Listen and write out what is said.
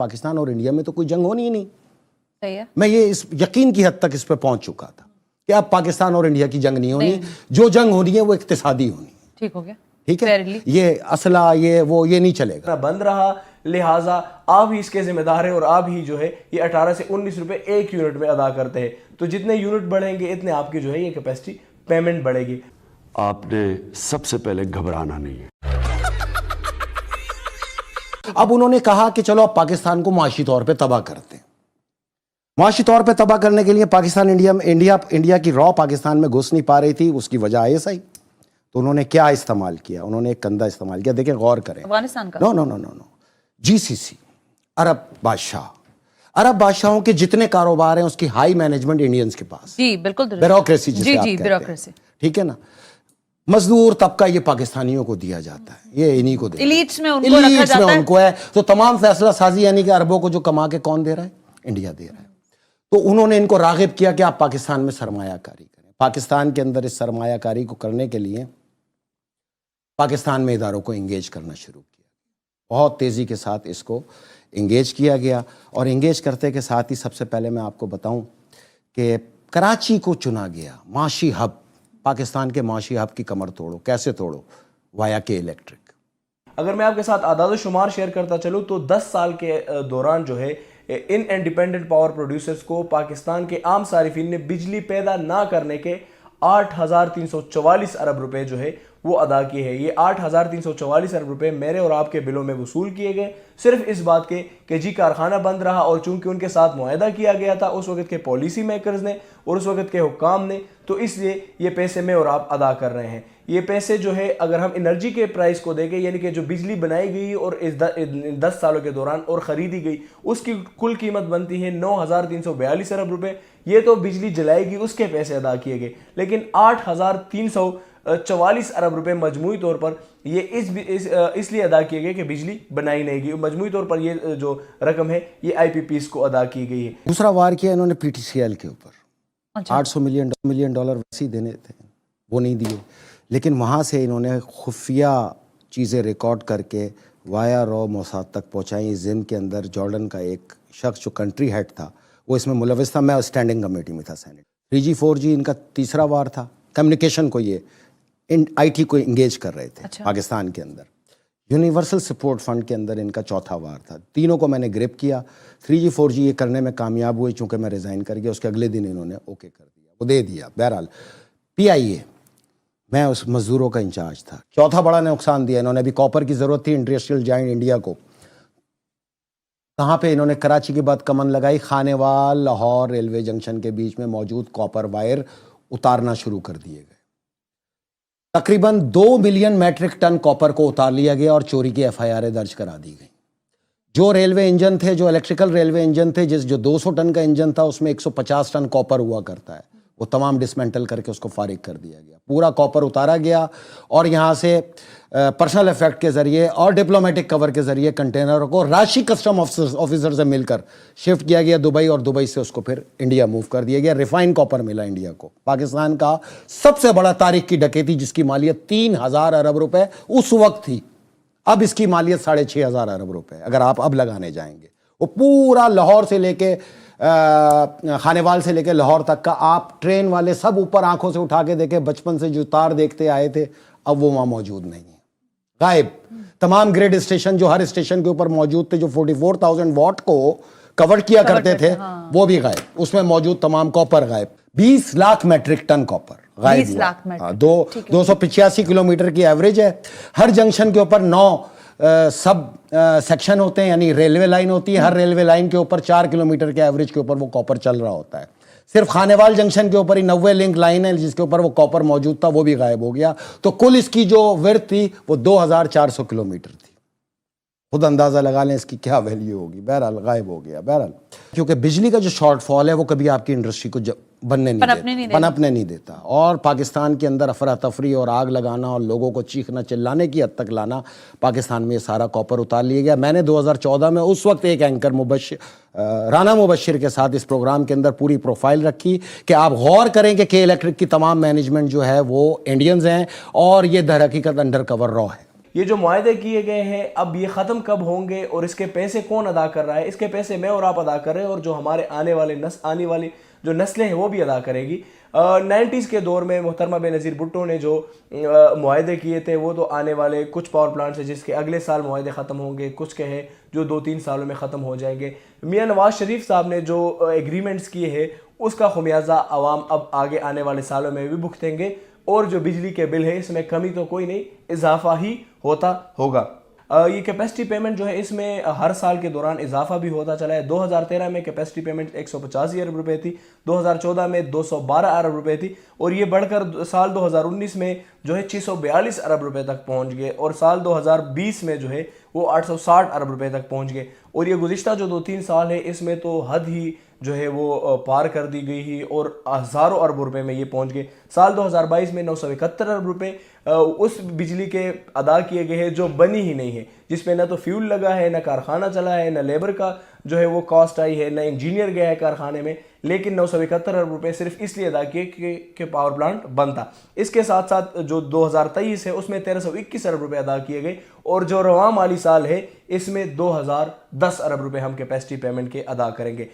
पाकिस्तान और इंडिया में तो कोई जंग होनी ही नहीं। सही है। मैं ये इस यकीन की हद तक इस पे पहुंच चुका था कि अब पाकिस्तान और इंडिया की जंग नहीं होनी, जो जंग होनी है वो इक्तिसादी होनी है। ठीक हो गया, ठीक है, Fairly. ये असला ये नहीं चलेगा। बंद रहा, लिहाजा आप ही इसके जिम्मेदार हैं और आप ही जो है ये 18 से 19 रुपए एक यूनिट में अदा करते हैं। तो जितने यूनिट बढ़ेंगे इतने आपकी जो है ये कैपेसिटी पेमेंट बढ़ेगी। आपने सबसे पहले घबराना नहीं है। अब उन्होंने कहा कि चलो अब पाकिस्तान को माशी तौर पे तबाह करते हैं। माशी तौर पे तबाह करने के लिए पाकिस्तान इंडिया की रॉ पाकिस्तान में घुस नहीं पा रही थी, उसकी वजह आईएसआई। तो उन्होंने क्या इस्तेमाल किया? उन्होंने एक कंधा इस्तेमाल किया। देखें, गौर करें, अफगानिस्तान का नो, जीसीसी, अरब बादशाहों के जितने कारोबार हैं उसकी हाई मैनेजमेंट इंडियंस के पास। जी बिल्कुल, ब्यूरोक्रेसी जिसे आप कहते हैं। ब्यूरोक्रेसी, ठीक है ना। मजदूर तबका ये पाकिस्तानियों को दिया जाता है, ये इन्हीं को इलीट्स में उनको रखा जाता है। उनको है। तो तमाम फैसला साजी यानी कि अरबों को जो कमा के कौन दे रहा है? इंडिया दे रहा है। तो उन्होंने इनको रागिब किया कि आप पाकिस्तान में सरमायाकारी करें। पाकिस्तान के अंदर इस सरमायाकारी को करने के लिए पाकिस्तान में इदारों को इंगेज करना शुरू किया। बहुत तेज़ी के साथ इसको इंगेज किया गया और इंगेज करते के साथ ही सबसे पहले मैं आपको बताऊं कि कराची को चुना गया माशी हब। पाकिस्तान के माशी हब की कमर तोड़ो। कैसे तोड़ो? वाया के इलेक्ट्रिक। अगर मैं आपके साथ आदाद शुमार शेयर करता चलूँ तो 10 साल के दौरान जो है इन इंडिपेंडेंट पावर प्रोड्यूसर्स को पाकिस्तान के आम सारिफिन ने बिजली पैदा ना करने के 8,344 अरब रुपए जो है वो अदा किए हैं। ये 8,344 अरब रुपए मेरे और आपके बिलों में वसूल किए गए, सिर्फ इस बात के कि जी कारखाना बंद रहा और चूंकि उनके साथ मुआहदा किया गया था उस वक्त के पॉलिसी मेकर्स ने और उस वक्त के हुक्काम ने, तो इसलिए ये पैसे मैं और आप अदा कर रहे हैं। ये पैसे जो है अगर हम एनर्जी के प्राइस को देखें, यानी कि जो बिजली बनाई गई और इस 10 सालों के दौरान और ख़रीदी गई, उसकी कुल कीमत बनती है 9,342 अरब रुपए। ये तो बिजली जलाएगी उसके पैसे अदा किए गए, लेकिन 8,344 अरब रुपए मजमूई तौर पर ये इसलिए अदा किए गए कि बिजली बनाई नहीं गई। मजमूई तौर पर ये जो रकम है ये IPPs को अदा की गई है। दूसरा वार किया इन्होंने PTCL के ऊपर। अच्छा। 800 मिलियन डॉलर वैसे ही देने थे, वो नहीं दिए। लेकिन वहाँ से इन्होंने खुफिया चीज़ें रिकॉर्ड करके वाया रॉ मोसाद तक पहुँचाई। जिंद के अंदर जॉर्डन का एक शख्स जो कंट्री हेड था वो इसमें मुलविस था। मैं स्टैंडिंग कमेटी में था, सेनेट। 3G 4G इनका तीसरा वार था। कम्युनिकेशन को ये IT को इंगेज कर रहे थे। अच्छा। पाकिस्तान के अंदर यूनिवर्सल सपोर्ट फंड के अंदर इनका चौथा वार था। तीनों को मैंने ग्रिप किया। 3G 4G ये करने में कामयाब हुए, चूँकि मैं रिज़ाइन कर गया। उसके अगले दिन इन्होंने ओके कर दिया, वो दे दिया। बहरहाल PIA, मैं उस मजदूरों का इंचार्ज था। चौथा बड़ा नुकसान दिया इन्होंने। अभी कॉपर की ज़रूरत थी इंडस्ट्रियल जाइंट इंडिया को। कहाँ पे इन्होंने? कराची के बाद कमन लगाई, खानेवाल लाहौर रेलवे जंक्शन के बीच में मौजूद कॉपर वायर उतारना शुरू कर दिए गए। तकरीबन 2 मिलियन मैट्रिक टन कॉपर को उतार लिया गया और चोरी की FIR दर्ज करा दी गई। जो रेलवे इंजन थे, जो इलेक्ट्रिकल रेलवे इंजन थे, जो 200 टन का इंजन था उसमें 150 टन कॉपर हुआ करता है, वो तमाम डिसमेंटल करके उसको फारिग कर दिया गया। पूरा कॉपर उतारा गया और यहाँ से पर्सनल इफेक्ट के ज़रिए और डिप्लोमेटिक कवर के ज़रिए कंटेनरों को राशि कस्टम ऑफिसर से मिलकर शिफ्ट किया गया दुबई, और दुबई से उसको फिर इंडिया मूव कर दिया गया। रिफाइन कॉपर मिला इंडिया को। पाकिस्तान का सबसे बड़ा तारीख की डकैती जिसकी मालियत 3,000 अरब रुपए उस वक्त थी, अब इसकी मालियत 6,500 अरब रुपए अगर आप अब लगाने जाएंगे। वो पूरा लाहौर से लेके खानेवाल से लेके लाहौर तक का, आप ट्रेन वाले सब ऊपर आंखों से उठा के देखे, बचपन से जो तार देखते आए थे अब वो वहां मौजूद नहीं है, गायब। तमाम ग्रिड स्टेशन जो हर स्टेशन के ऊपर मौजूद थे, जो 44,000 वॉट को कवर किया करते थे, वो भी गायब। उसमें मौजूद तमाम कॉपर गायब। 20 लाख मैट्रिक टन कॉपर गायब। 20 लाख मैट्रिक। 285 किलोमीटर की एवरेज है। हर जंक्शन के ऊपर 9 सब सेक्शन होते हैं, यानी रेलवे लाइन होती है। हर रेलवे लाइन के ऊपर 4 किलोमीटर के एवरेज के ऊपर वो कॉपर चल रहा होता है। सिर्फ खानेवाल जंक्शन के ऊपर ही 90 लिंक लाइन है जिसके ऊपर वो कॉपर मौजूद था, वो भी गायब हो गया। तो कुल इसकी जो विड्थ थी वो 2,400 किलोमीटर थी। खुद अंदाज़ा लगा लें इसकी क्या वैल्यू होगी। बहरहाल गायब हो गया। बहरहाल क्योंकि बिजली का जो शॉर्टफॉल है वो कभी आपकी इंडस्ट्री को पनपने नहीं देता, और पाकिस्तान के अंदर अफरा तफरी और आग लगाना और लोगों को चीखना चिल्लाने की हद तक लाना, पाकिस्तान में ये सारा कॉपर उतार लिया गया। मैंने 2014 में उस वक्त एक एंकर राना मुबशिर के साथ इस प्रोग्राम के अंदर पूरी प्रोफाइल रखी कि आप गौर करें कि इलेक्ट्रिक की तमाम मैनेजमेंट जो है वो इंडियंस हैं और ये दर हकीकत अंडर कवर रॉ है। یہ جو معاہدے کیے گئے ہیں اب یہ ختم کب ہوں گے اور اس کے پیسے کون ادا کر رہا ہے؟ اس کے پیسے میں اور آپ ادا کر رہے ہیں اور جو ہمارے آنے والی جو نسلیں ہیں وہ بھی ادا کرے گی۔ 90s کے دور میں محترمہ بے نظیر بھٹو نے جو معاہدے کیے تھے وہ تو آنے والے کچھ پاور پلانٹس ہیں جس کے اگلے سال معاہدے ختم ہوں گے، کچھ کے ہیں جو 2-3 سالوں میں ختم ہو جائیں گے۔ میاں نواز شریف صاحب نے جو ایگریمنٹس کیے ہیں اس کا خمیازہ عوام اب آگے آنے والے سالوں میں بھی بھگتیں گے، اور جو بجلی کے بل ہے اس میں کمی تو کوئی نہیں، اضافہ ہی ہوتا ہوگا۔ یہ کیپیسٹی پیمنٹ جو ہے اس میں ہر سال کے دوران اضافہ بھی ہوتا چلا ہے۔ 2013 میں کیپیسٹی پیمنٹ 185 ارب روپے تھی، 2014 میں 212 ارب روپے تھی، اور یہ بڑھ کر سال 2019 میں جو ہے 642 ارب روپے تک پہنچ گئے، اور سال 2020 میں جو ہے وہ 860 ارب روپے تک پہنچ گئے، اور یہ گزشتہ جو 2-3 سال ہے اس میں تو حد ہی جو ہے وہ پار کر دی گئی ہی، اور ہزاروں ارب روپے میں یہ پہنچ گئے۔ سال 2022 میں 971 ارب روپے اس بجلی کے ادا کیے گئے ہیں جو بنی ہی نہیں ہے، جس میں نہ تو فیول لگا ہے، نہ کارخانہ چلا ہے، نہ لیبر کا جو ہے وہ کاسٹ آئی ہے، نہ انجینئر گیا ہے کارخانے میں، لیکن 971 ارب روپے صرف اس لیے ادا کیے کہ پاور پلانٹ بنتا۔ اس کے ساتھ ساتھ جو 2023 ہے اس میں 1321 ارب روپے ادا کیے گئے، اور جو رواں مالی سال ہے اس میں 2010 ارب روپے ہم کیپیسٹی پیمنٹ کے ادا کریں گے۔